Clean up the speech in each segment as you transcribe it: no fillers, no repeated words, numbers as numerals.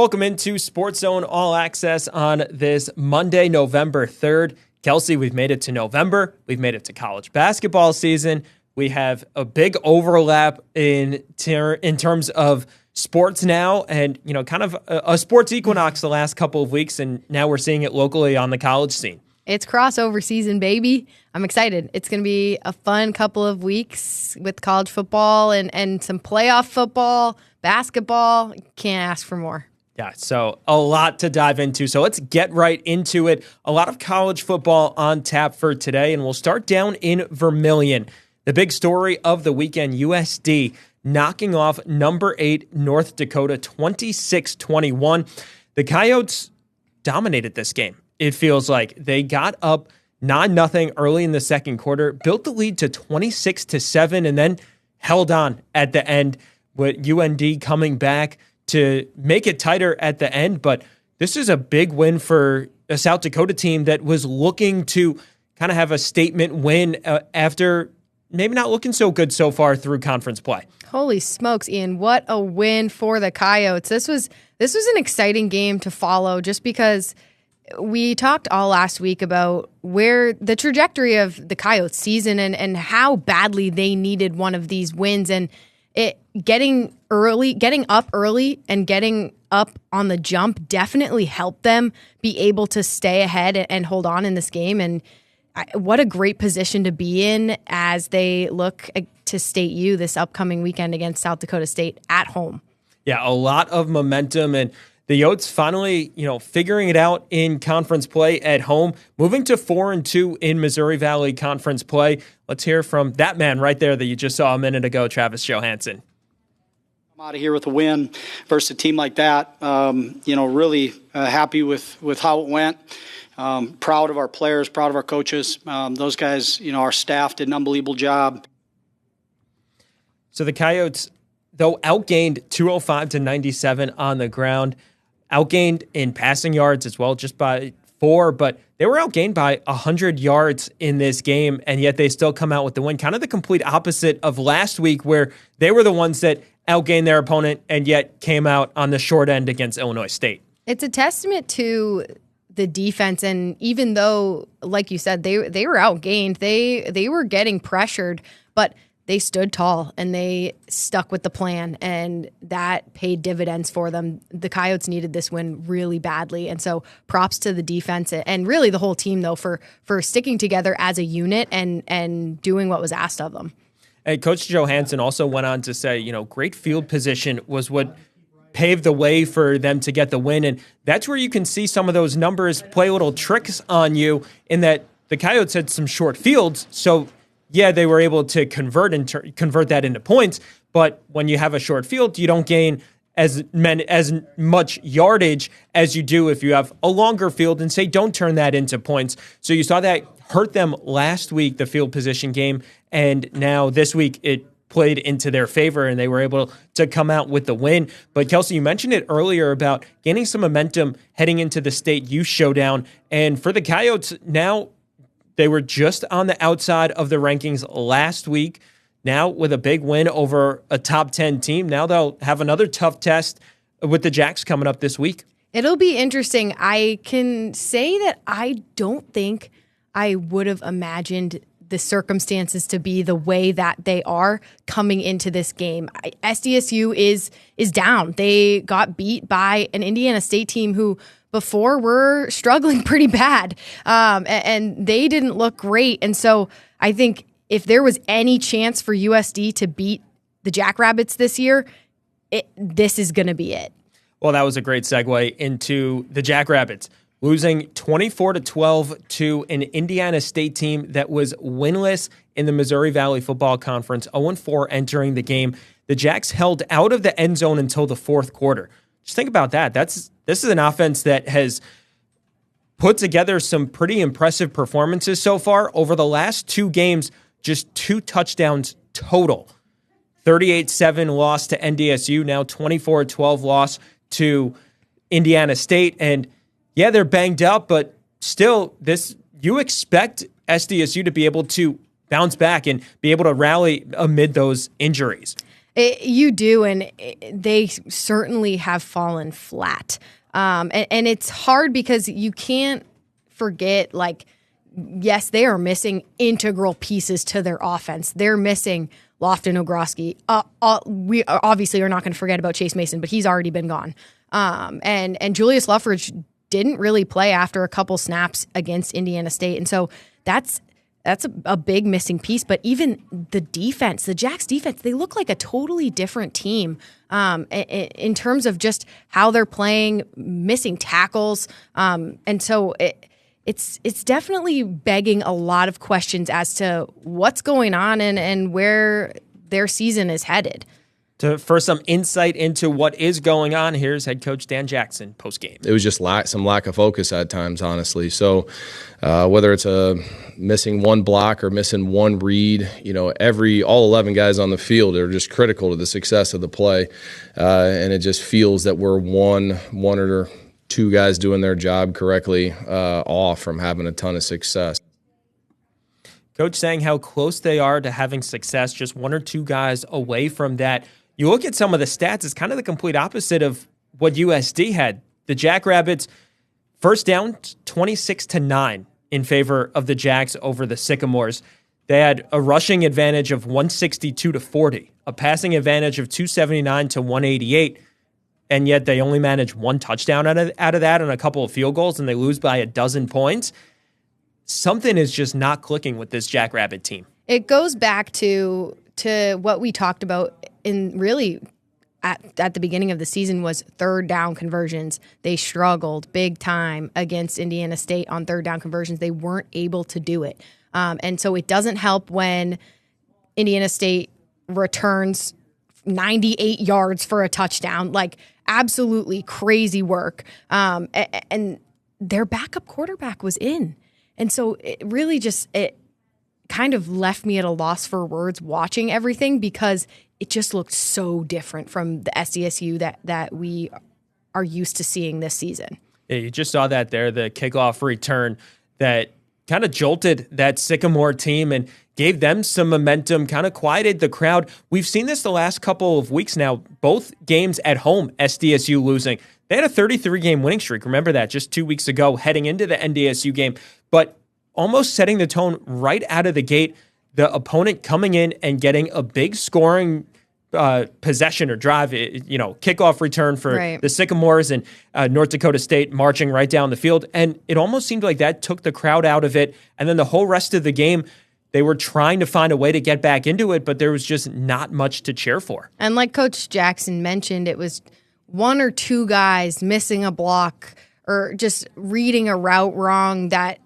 Welcome into SportsZone All Access on this Monday, November 3rd. Kelsey, we've made it to November. We've made it to college basketball season. We have a big overlap in terms of sports now and, kind of a sports equinox the last couple of weeks, and now we're seeing it locally on the college scene. It's crossover season, baby. I'm excited. It's going to be a fun couple of weeks with college football and some playoff football, basketball. Can't ask for more. Yeah, so a lot to dive into. So let's get right into it. A lot of college football on tap for today, and we'll start down in Vermilion. The big story of the weekend, USD knocking off number 8 North Dakota 26-21. The Coyotes dominated this game. It feels like they got up 9-0 early in the second quarter, built the lead to 26-7, and then held on at the end with UND coming back to make it tighter at the end. But this is a big win for a South Dakota team that was looking to kind of have a statement win after maybe not looking so good so far through conference play. Holy smokes, Ian. What a win for the Coyotes. This was an exciting game to follow just because we talked all last week about where the trajectory of the Coyotes season and how badly they needed one of these wins, and getting up early and getting up on the jump definitely helped them be able to stay ahead and hold on in this game. And what a great position to be in as they look to State U this upcoming weekend against South Dakota State at home. Yeah, a lot of momentum, and the Yotes finally, figuring it out in conference play at home, moving to 4-2 in Missouri Valley Conference play. Let's hear from that man right there that you just saw a minute ago, Travis Johansson. I'm out of here with a win versus a team like that. Really happy with how it went. Proud of our players, proud of our coaches. Those guys, our staff did an unbelievable job. So the Coyotes, though, outgained 205-97 on the ground, outgained in passing yards as well, just by 4, but they were outgained by 100 yards in this game, and yet they still come out with the win. Kind of the complete opposite of last week, where they were the ones that outgained their opponent and yet came out on the short end against Illinois State. It's a testament to the defense, and even though, like you said, they were outgained, they were getting pressured, but they stood tall and they stuck with the plan, and that paid dividends for them. The Coyotes needed this win really badly, and so props to the defense and really the whole team, though, for sticking together as a unit and doing what was asked of them. And Coach Johansson also went on to say, great field position was what paved the way for them to get the win, and that's where you can see some of those numbers play little tricks on you in that the Coyotes had some short fields, so yeah, they were able to convert that into points, but when you have a short field, you don't gain as much yardage as you do if you have a longer field, and say don't turn that into points. So you saw that hurt them last week, the field position game, and now this week it played into their favor, and they were able to come out with the win. But Kelsey, you mentioned it earlier about gaining some momentum heading into the State U showdown, and for the Coyotes now, they were just on the outside of the rankings last week. Now, with a big win over a top 10 team, now they'll have another tough test with the Jacks coming up this week. It'll be interesting. I can say that I don't think I would have imagined the circumstances to be the way that they are coming into this game. SDSU is down. They got beat by an Indiana State team who before were struggling pretty bad, and they didn't look great. And so I think if there was any chance for USD to beat the Jackrabbits this year, this is going to be it. Well, that was a great segue into the Jackrabbits, losing 24-12 to an Indiana State team that was winless in the Missouri Valley Football Conference, 0-4 entering the game. The Jacks held out of the end zone until the fourth quarter. Just think about that. This is an offense that has put together some pretty impressive performances so far. Over the last 2 games, just 2 touchdowns total. 38-7 loss to NDSU, now 24-12 loss to Indiana State. And yeah, they're banged up, but still, you expect SDSU to be able to bounce back and be able to rally amid those injuries. You do, and they certainly have fallen flat. And it's hard because you can't forget, like, yes, they are missing integral pieces to their offense. They're missing Lofton Ogroski. We obviously are not going to forget about Chase Mason, but he's already been gone. And Julius Luffridge didn't really play after a couple snaps against Indiana State. And so that's a big missing piece. But even the defense, the Jacks defense, they look like a totally different team in terms of just how they're playing, missing tackles. And so it's definitely begging a lot of questions as to what's going on and where their season is headed. For some insight into what is going on, here's head coach Dan Jackson post-game. It was just some lack of focus at times, honestly. So whether it's missing one block or missing one read, all 11 guys on the field are just critical to the success of the play. And it just feels that we're one or two guys doing their job correctly off from having a ton of success. Coach saying how close they are to having success, just one or two guys away from that. You look at some of the stats, it's kind of the complete opposite of what USD had. The Jackrabbits, first down, 26-9 in favor of the Jacks over the Sycamores. They had a rushing advantage of 162-40, a passing advantage of 279-188, and yet they only managed one touchdown out of that and a couple of field goals, and they lose by a dozen points. Something is just not clicking with this Jackrabbit team. It goes back to what we talked about in really at the beginning of the season was third down conversions. They struggled big time against Indiana State on third down conversions. They weren't able to do it. And so it doesn't help when Indiana State returns 98 yards for a touchdown, like absolutely crazy work. And their backup quarterback was in. And so it really it kind of left me at a loss for words watching everything because it just looked so different from the SDSU that we are used to seeing this season. Yeah, you just saw that there, the kickoff return that kind of jolted that Sycamore team and gave them some momentum, kind of quieted the crowd. We've seen this the last couple of weeks now, both games at home, SDSU losing. They had a 33-game winning streak. Remember that just 2 weeks ago heading into the NDSU game. But almost setting the tone right out of the gate, the opponent coming in and getting a big scoring possession or drive, kickoff return for the Sycamores and North Dakota State marching right down the field. And it almost seemed like that took the crowd out of it. And then the whole rest of the game, they were trying to find a way to get back into it, but there was just not much to cheer for. And like Coach Jackson mentioned, it was one or two guys missing a block or just reading a route wrong that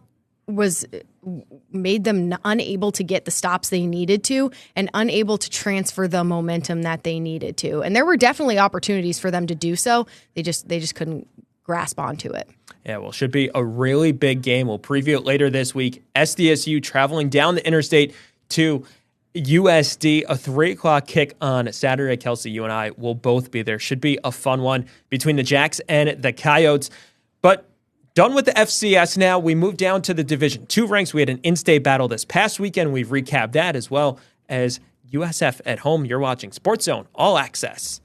made them unable to get the stops they needed to and unable to transfer the momentum that they needed to. And there were definitely opportunities for them to do so. They just couldn't grasp onto it. Yeah, well, should be a really big game. We'll preview it later this week. SDSU traveling down the interstate to USD, a 3 o'clock kick on Saturday. Kelsey, you and I will both be there. Should be a fun one between the Jacks and the Coyotes. But done with the FCS now. We move down to the Division II ranks. We had an in-state battle this past weekend. We've recapped that as well as USF at home. You're watching SportsZone All Access.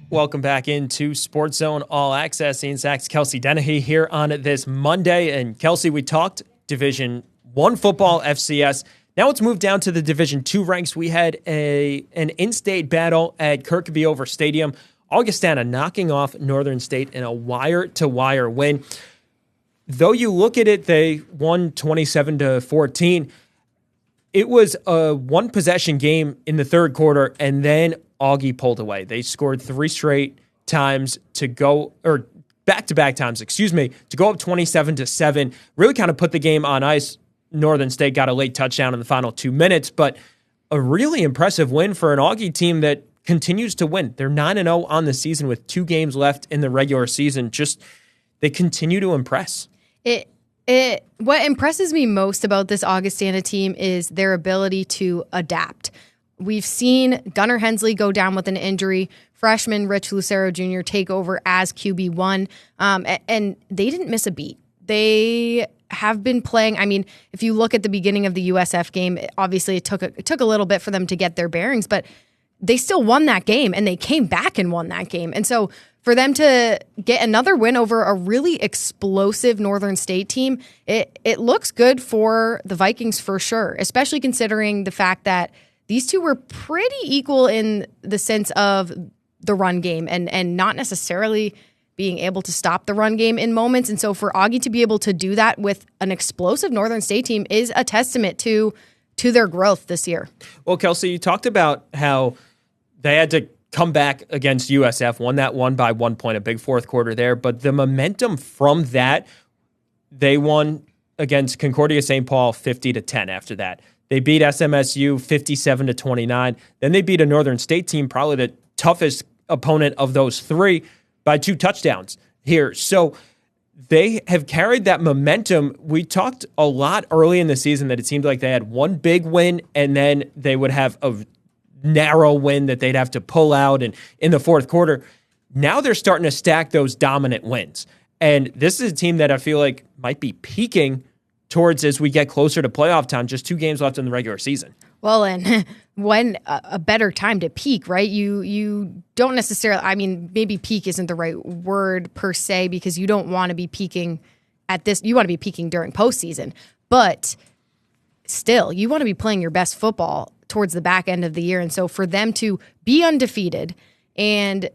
Welcome back into SportsZone All Access. Ian Sachs, Kelsey Dennehy here on this Monday. And Kelsey, we talked Division I football, FCS. Now let's move down to the Division II ranks. We had an in-state battle at Kirkby Over Stadium. Augustana knocking off Northern State in a wire-to-wire win. Though you look at it, they won 27-14. It was a one-possession game in the third quarter, and then Augie pulled away. They scored three straight times to go, or back-to-back times, to go up 27-7. Really kind of put the game on ice. Northern State got a late touchdown in the final 2 minutes, but a really impressive win for an Augie team that continues to win. They're 9-0 on the season with 2 games left in the regular season. They continue to impress. What impresses me most about this Augustana team is their ability to adapt. We've seen Gunnar Hensley go down with an injury. Freshman Rich Lucero Jr. take over as QB1, and they didn't miss a beat. They have been playing. I mean, if you look at the beginning of the USF game, obviously it took a little bit for them to get their bearings, but they still won that game, and they came back and won that game. And so for them to get another win over a really explosive Northern State team, it looks good for the Vikings for sure, especially considering the fact that these two were pretty equal in the sense of the run game and not necessarily being able to stop the run game in moments. And so for Augie to be able to do that with an explosive Northern State team is a testament to their growth this year. Well, Kelsey, you talked about how they had to come back against USF, won that one by 1 point, a big fourth quarter there. But the momentum from that, they won against Concordia St. Paul 50-10 after that. They beat SMSU 57-29. Then they beat a Northern State team, probably the toughest opponent of those three, by 2 touchdowns here. So they have carried that momentum. We talked a lot early in the season that it seemed like they had one big win and then they would have a narrow win that they'd have to pull out and in the fourth quarter. Now they're starting to stack those dominant wins. And this is a team that I feel like might be peaking towards as we get closer to playoff time, just 2 games left in the regular season. Well, and when a better time to peak, right? You don't necessarily, I mean, maybe peak isn't the right word per se, because you don't want to be peaking at this. You want to be peaking during postseason. But still, you want to be playing your best football towards the back end of the year. And so for them to be undefeated and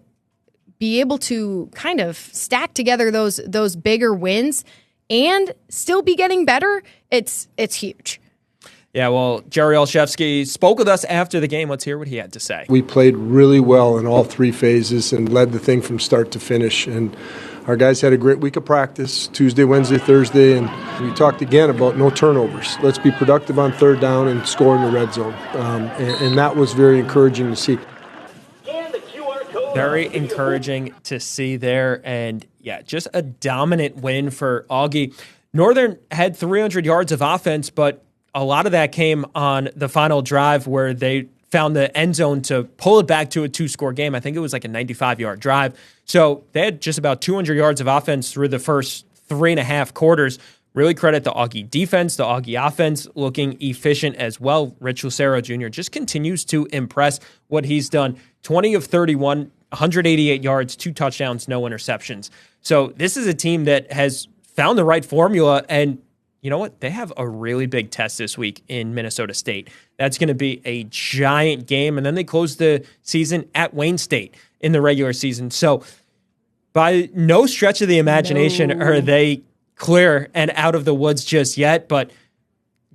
be able to kind of stack together those bigger wins and still be getting better, it's huge. Yeah, well, Jerry Olszewski spoke with us after the game. Let's hear what he had to say. We played really well in all 3 phases and led the thing from start to finish. And our guys had a great week of practice, Tuesday, Wednesday, Thursday, and we talked again about no turnovers. Let's be productive on third down and score in the red zone. And that was very encouraging to see. Very encouraging to see there. And, yeah, just a dominant win for Augie. Northern had 300 yards of offense, but a lot of that came on the final drive where they found the end zone to pull it back to a 2-score game. I think it was like a 95-yard drive. So they had just about 200 yards of offense through the first 3.5 quarters. Really credit the Augie defense, the Augie offense looking efficient as well. Rich Lucero Jr. just continues to impress what he's done. 20 of 31, 188 yards, 2 touchdowns, no interceptions. So this is a team that has found the right formula, and you know what? They have a really big test this week in Minnesota State. That's going to be a giant game, and then they close the season at Wayne State in the regular season. So by no stretch of the imagination are they clear and out of the woods just yet, but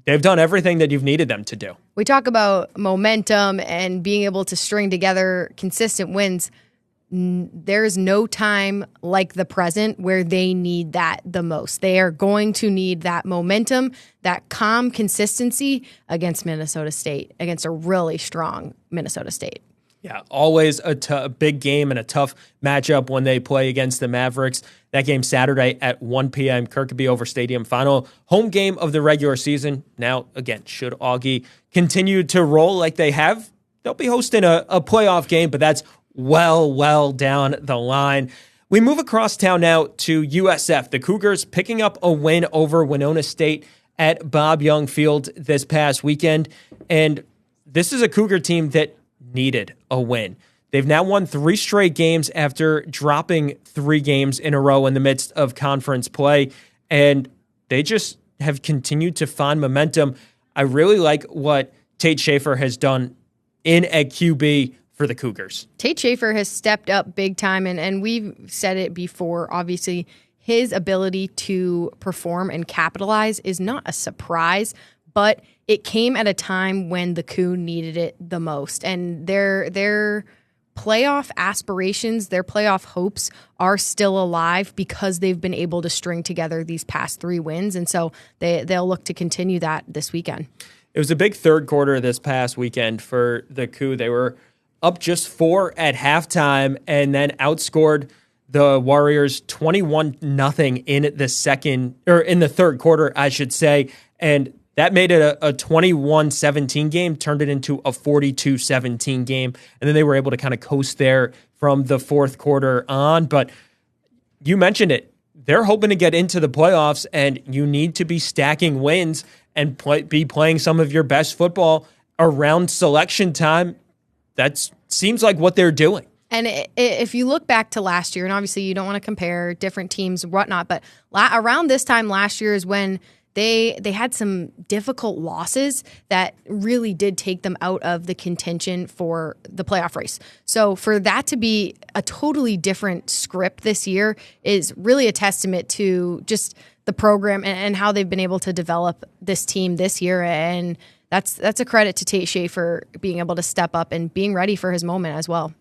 they've done everything that you've needed them to do. We talk about momentum and being able to string together consistent wins. There's no time like the present where they need that the most. They are going to need that momentum, that calm consistency against Minnesota State, against a really strong Minnesota State. Yeah, always a big game and a tough matchup when they play against the Mavericks. That game Saturday at 1 p.m., Kirkby Over Stadium, final home game of the regular season. Now, again, should Augie continue to roll like they have, they'll be hosting a playoff game, but that's well down the line. We move across town now to USF. The Cougars picking up a win over Winona State at Bob Young Field this past weekend. And this is a Cougar team that needed a win. They've now won 3 straight games after dropping 3 games in a row in the midst of conference play. And they just have continued to find momentum. I really like what Tate Schaefer has done at QB for the Cougars. Tate Schaefer has stepped up big time, and we've said it before, obviously, his ability to perform and capitalize is not a surprise, but it came at a time when the Coup needed it the most. And their playoff aspirations, their playoff hopes are still alive because they've been able to string together these past 3 wins, and so they'll look to continue that this weekend. It was a big third quarter this past weekend for the Coup. They were up just 4 at halftime and then outscored the Warriors 21-0 in the third quarter, I should say. And that made it a 21-17 game, turned it into a 42-17 game, and then they were able to kind of coast there from the fourth quarter on. But you mentioned it. They're hoping to get into the playoffs, and you need to be stacking wins and be playing some of your best football around selection time. That seems like what they're doing. And if you look back to last year, and obviously you don't want to compare different teams and whatnot, but around this time last year is when they had some difficult losses that really did take them out of the contention for the playoff race. So for that to be a totally different script this year is really a testament to just the program and how they've been able to develop this team this year. And that's a credit to Tate Schaefer being able to step up and being ready for his moment as well.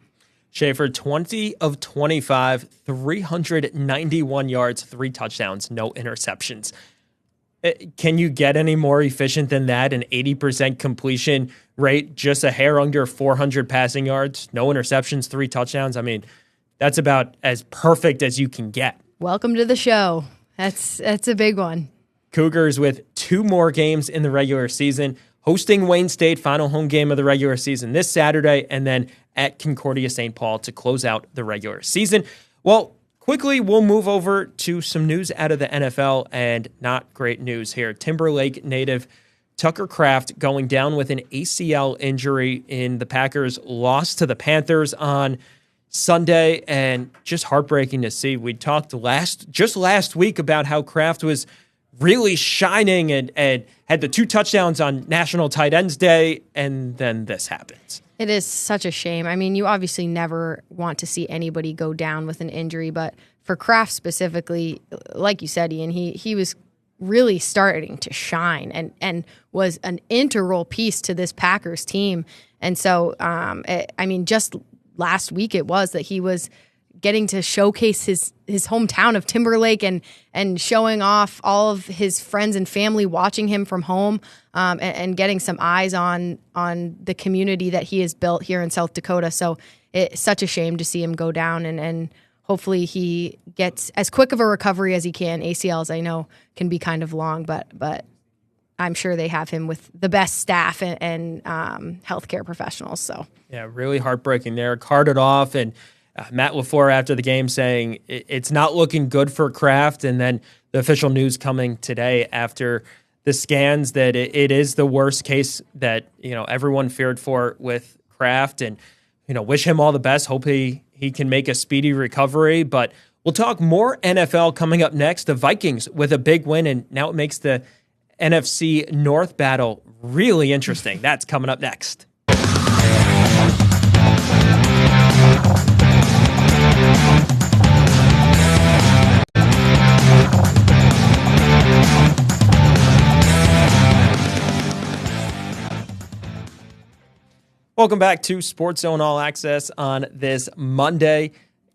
Schaefer, 20 of 25, 391 yards, 3 touchdowns, no interceptions. Can you get any more efficient than that? An 80% completion rate, just a hair under 400 passing yards, no interceptions, 3 touchdowns. I mean, that's about as perfect as you can get. Welcome to the show. That's a big one. Cougars with 2 more games in the regular season, hosting Wayne State, final home game of the regular season this Saturday, and then at Concordia St. Paul to close out the regular season. Well, quickly, we'll move over to some news out of the NFL, and not great news here. Timberlake native Tucker Kraft going down with an ACL injury in the Packers' loss to the Panthers on Sunday, and just heartbreaking to see. We talked last week about how Kraft was really shining and had the 2 touchdowns on National Tight Ends Day, and then this happens. It is such a shame. I mean, you obviously never want to see anybody go down with an injury, but for Kraft specifically, like you said, Ian, he was really starting to shine and was an integral piece to this Packers team. And so, just last week it was that he was getting to showcase his hometown of Timberlake and showing off all of his friends and family watching him from home, and getting some eyes on the community that he has built here in South Dakota. So it's such a shame to see him go down, and hopefully he gets as quick of a recovery as he can. ACLs, I know, can be kind of long, but I'm sure they have him with the best staff and healthcare professionals. So yeah, really heartbreaking there. Carted off, and Matt LaFleur after the game saying it's not looking good for Kraft, and then the official news coming today after the scans that it is the worst case that everyone feared for with Kraft, and wish him all the best. Hope he can make a speedy recovery. But we'll talk more NFL coming up next. The Vikings with a big win, and now it makes the NFC North battle really interesting. That's coming up next. Welcome back to SportsZone All Access on this Monday.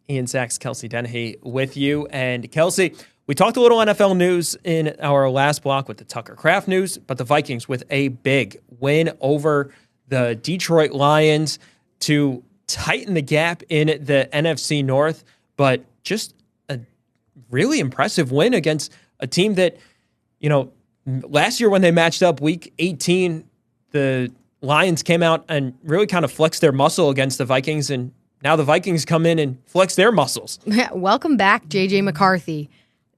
Ian Sachs, Kelsey Dennehy with you. And Kelsey, we talked a little NFL news in our last block with the Tucker Kraft news, but the Vikings with a big win over the Detroit Lions to tighten the gap in the NFC North, but just a really impressive win against a team that, last year when they matched up week 18, the Lions came out and really kind of flexed their muscle against the Vikings, and now the Vikings come in and flex their muscles. Welcome back, J.J. McCarthy.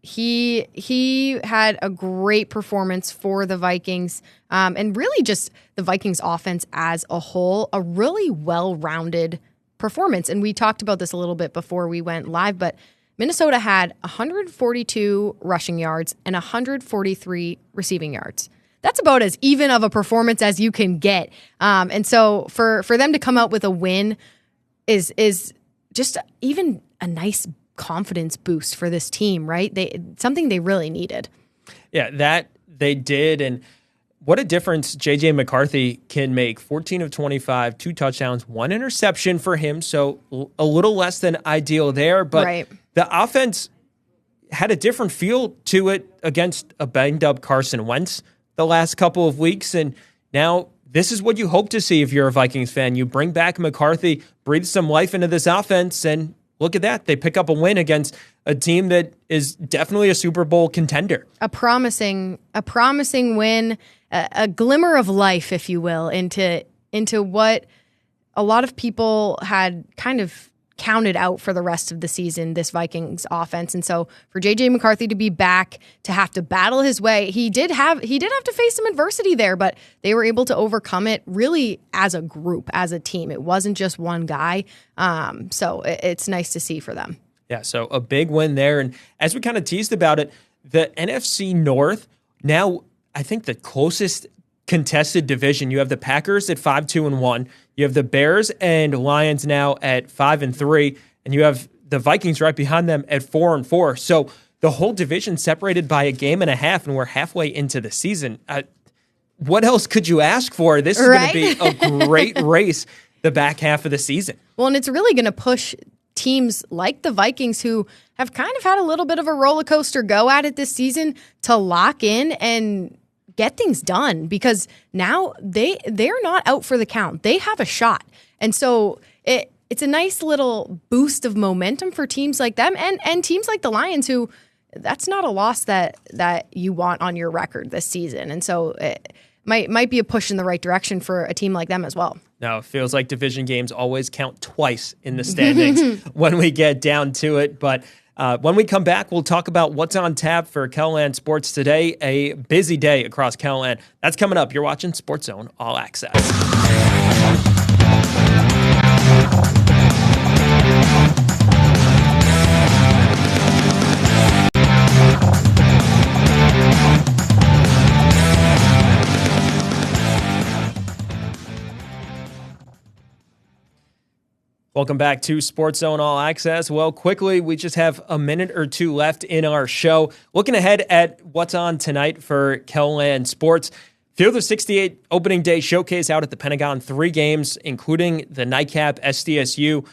He had a great performance for the Vikings, and really just the Vikings offense as a whole, a really well-rounded performance. And we talked about this a little bit before we went live, but Minnesota had 142 rushing yards and 143 receiving yards. That's about as even of a performance as you can get. And so for them to come out with a win is just even a nice confidence boost for this team, right? Something they really needed. Yeah, that they did. And what a difference J.J. McCarthy can make. 14 of 25, 2 touchdowns, 1 interception for him. So a little less than ideal there. But right. The offense had a different feel to it against a banged-up Carson Wentz the last couple of weeks, and now this is what you hope to see if you're a Vikings fan. You bring back McCarthy, breathe some life into this offense, and look at that. They pick up a win against a team that is definitely a Super Bowl contender. A promising win, a glimmer of life, if you will, into what a lot of people had kind of counted out for the rest of the season, this Vikings offense. And so for JJ McCarthy to be back, to have to battle his way, he did have to face some adversity there, but they were able to overcome it really as a group, as a team. It wasn't just one guy. So it's nice to see for them. Yeah, so a big win there. And as we kind of teased about it, the NFC North, now I think the closest contested division. You have the Packers at 5-2-1. You have the Bears and Lions now at 5-3, and you have the Vikings right behind them at 4-4. So the whole division separated by a game and a half, and we're halfway into the season. What else could you ask for? This is right? going to be a great race the back half of the season. Well, and it's really going to push teams like the Vikings, who have kind of had a little bit of a roller coaster go at it this season, to lock in and get things done, because now they're not out for the count. They have a shot. And so it's a nice little boost of momentum for teams like them and teams like the Lions, who that's not a loss that you want on your record this season. And so it might be a push in the right direction for a team like them as well. No, it feels like division games always count twice in the standings when we get down to it. But when we come back, we'll talk about what's on tap for KELOLAND Sports today. A busy day across KELOLAND. That's coming up. You're watching SportsZone All Access. Welcome back to SportsZone All Access. Well, quickly, we just have a minute or two left in our show. Looking ahead at what's on tonight for KELOLAND Sports. Field of 68 opening day showcase out at the Pentagon. 3 games, including the nightcap, SDSU.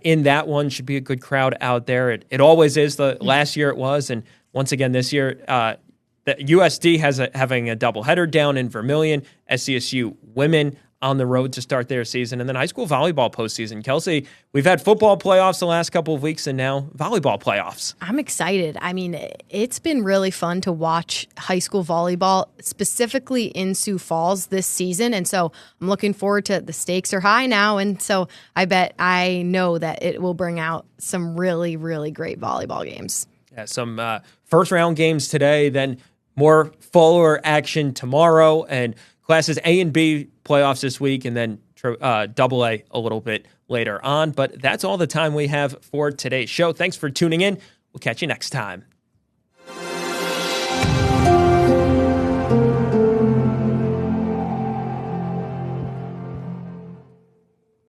In that one, should be a good crowd out there. It always is. The last year it was, and once again this year, the USD having a doubleheader down in Vermilion. SDSU women on the road to start their season, and then high school volleyball postseason. Kelsey, we've had football playoffs the last couple of weeks, and now volleyball playoffs. I'm excited. I mean, it's been really fun to watch high school volleyball, specifically in Sioux Falls this season, and so I'm looking forward to the stakes are high now, and so I know that it will bring out some really, really great volleyball games. Yeah, some first-round games today, then more fuller action tomorrow, and classes A and B playoffs this week, and then double A a little bit later on. But that's all the time we have for today's show. Thanks for tuning in. We'll catch you next time.